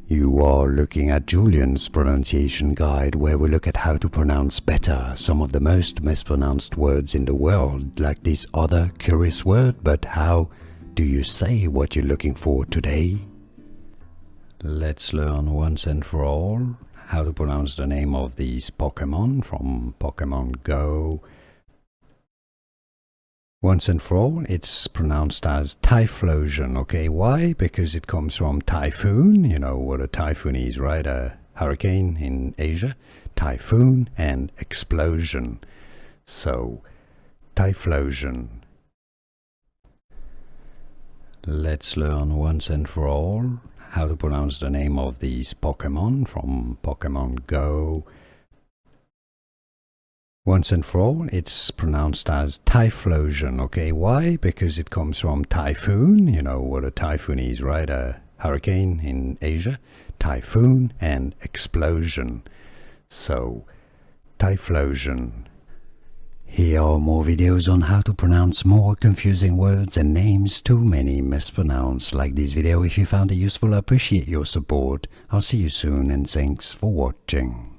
You are looking at Julian's pronunciation guide, where we look at how to pronounce better some of the most mispronounced words in the world, like this other curious word. But how do you say what you're looking for today? Let's learn once and for all how to pronounce the name of these Pokemon from Pokemon Go. Once and for all, it's pronounced as Typhlosion, okay? Why? Because it comes from typhoon. You know what a typhoon is, right? A hurricane in Asia. Typhoon and explosion. So, Typhlosion. Let's learn once and for all how to pronounce the name of these Pokemon from Pokemon Go. Once and for all, it's pronounced as Typhlosion, okay? Why? Because it comes from typhoon. You know what a typhoon is, right? A hurricane in Asia. Typhoon and explosion. So, Typhlosion. Here are more videos on how to pronounce more confusing words and names too many mispronounced. Like this video if you found it useful. I appreciate your support. I'll see you soon and thanks for watching.